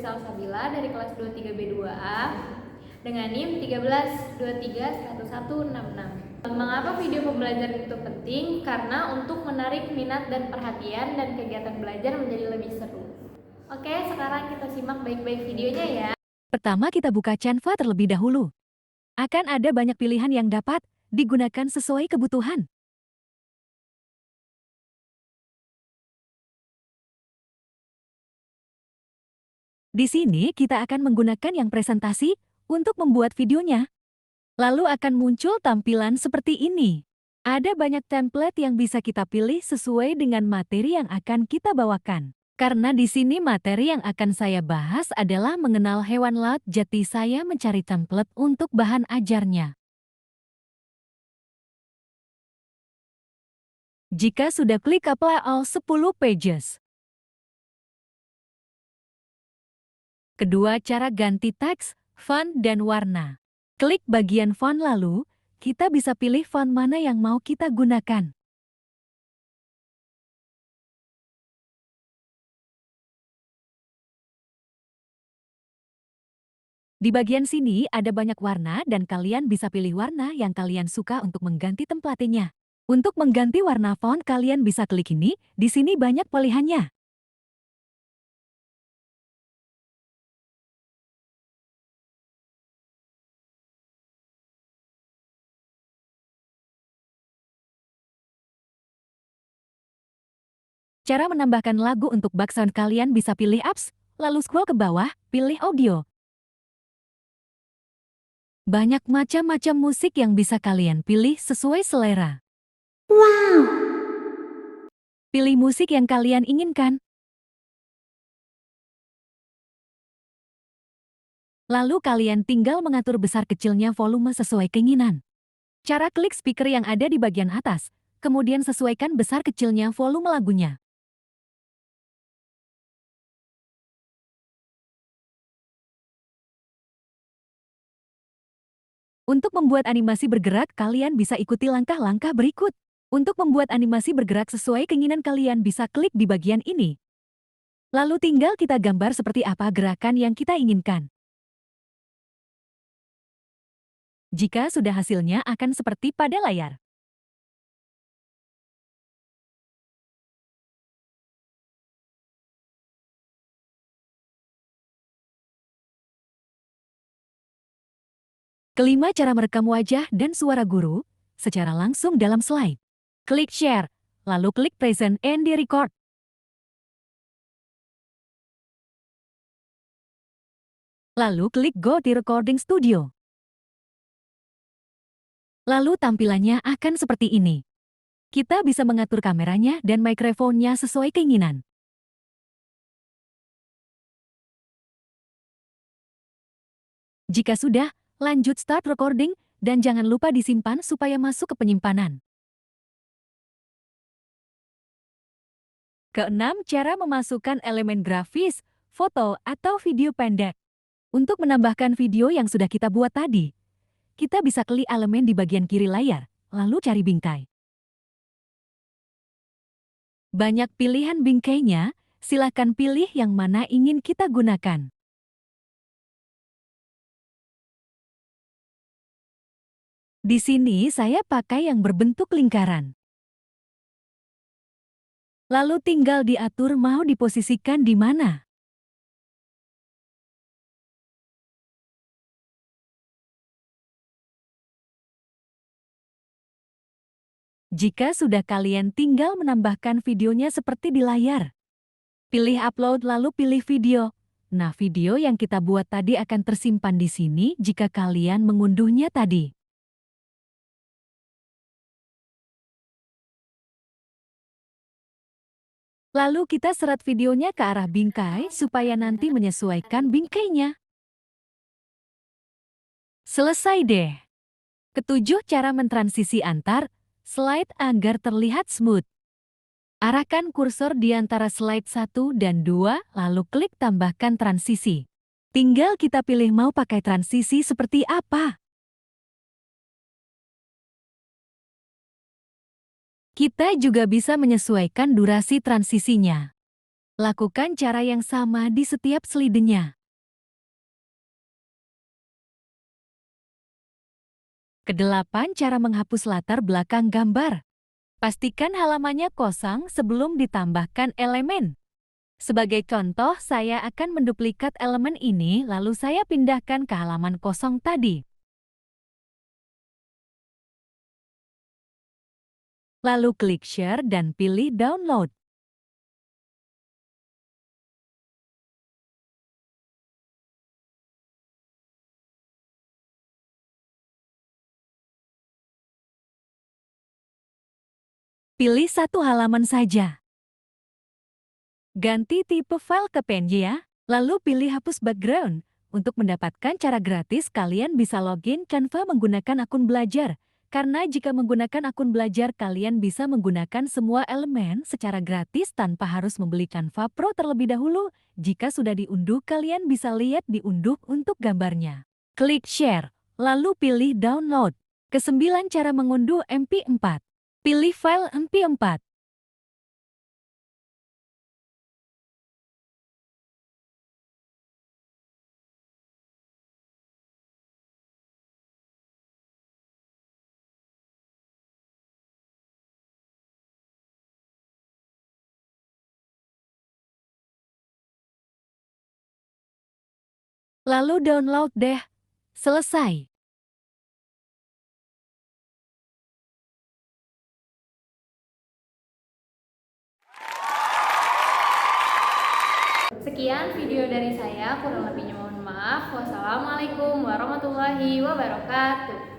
Salsabila dari kelas 23B2A dengan NIM 132311166. Mengapa video pembelajaran itu penting? Karena untuk menarik minat dan perhatian dan kegiatan belajar menjadi lebih seru. Oke, sekarang kita simak baik-baik videonya ya. Pertama kita buka Canva terlebih dahulu. Akan ada banyak pilihan yang dapat digunakan sesuai kebutuhan. Di sini kita akan menggunakan yang presentasi untuk membuat videonya. Lalu akan muncul tampilan seperti ini. Ada banyak template yang bisa kita pilih sesuai dengan materi yang akan kita bawakan. Karena di sini materi yang akan saya bahas adalah mengenal hewan laut, jadi saya mencari template untuk bahan ajarnya. Jika sudah klik apply all 10 pages. Kedua, cara ganti teks, font, dan warna. Klik bagian font lalu, kita bisa pilih font mana yang mau kita gunakan. Di bagian sini ada banyak warna dan kalian bisa pilih warna yang kalian suka untuk mengganti templatenya. Untuk mengganti warna font kalian bisa klik ini, di sini banyak pilihannya. Cara menambahkan lagu untuk background kalian bisa pilih apps, lalu scroll ke bawah, pilih audio. Banyak macam-macam musik yang bisa kalian pilih sesuai selera. Wow! Pilih musik yang kalian inginkan. Lalu kalian tinggal mengatur besar kecilnya volume sesuai keinginan. Cara klik speaker yang ada di bagian atas, kemudian sesuaikan besar kecilnya volume lagunya. Untuk membuat animasi bergerak, kalian bisa ikuti langkah-langkah berikut. Untuk membuat animasi bergerak sesuai keinginan kalian bisa klik di bagian ini. Lalu tinggal kita gambar seperti apa gerakan yang kita inginkan. Jika sudah hasilnya akan seperti pada layar. Kelima, cara merekam wajah dan suara guru secara langsung dalam slide. Klik share, lalu klik present and di record. Lalu klik go di recording studio. Lalu tampilannya akan seperti ini. Kita bisa mengatur kameranya dan mikrofonnya sesuai keinginan. Jika sudah, lanjut start recording dan jangan lupa disimpan supaya masuk ke penyimpanan. Keenam, cara memasukkan elemen grafis, foto, atau video pendek. Untuk menambahkan video yang sudah kita buat tadi, kita bisa klik elemen di bagian kiri layar, lalu cari bingkai. Banyak pilihan bingkainya, silakan pilih yang mana ingin kita gunakan. Di sini saya pakai yang berbentuk lingkaran. Lalu tinggal diatur mau diposisikan di mana. Jika sudah, kalian tinggal menambahkan videonya seperti di layar. Pilih upload lalu pilih video. Nah, video yang kita buat tadi akan tersimpan di sini jika kalian mengunduhnya tadi. Lalu kita seret videonya ke arah bingkai supaya nanti menyesuaikan bingkainya. Selesai deh. Ketujuh, cara mentransisi antar slide agar terlihat smooth. Arahkan kursor di antara slide 1 dan 2, lalu klik tambahkan transisi. Tinggal kita pilih mau pakai transisi seperti apa. Kita juga bisa menyesuaikan durasi transisinya. Lakukan cara yang sama di setiap slidernya. Kedelapan, cara menghapus latar belakang gambar. Pastikan halamannya kosong sebelum ditambahkan elemen. Sebagai contoh, saya akan menduplikat elemen ini lalu saya pindahkan ke halaman kosong tadi. Lalu klik share dan pilih download. Pilih satu halaman saja. Ganti tipe file ke PNG ya. Lalu pilih hapus background. Untuk mendapatkan cara gratis, kalian bisa login Canva menggunakan akun belajar. Karena jika menggunakan akun belajar, kalian bisa menggunakan semua elemen secara gratis tanpa harus membeli Canva Pro terlebih dahulu. Jika sudah diunduh, kalian bisa lihat diunduh untuk gambarnya. Klik share, lalu pilih download. Kesembilan, cara mengunduh MP4. Pilih file MP4. Lalu download deh. Selesai. Sekian video dari saya, kurang lebihnya mohon maaf. Wassalamualaikum warahmatullahi wabarakatuh.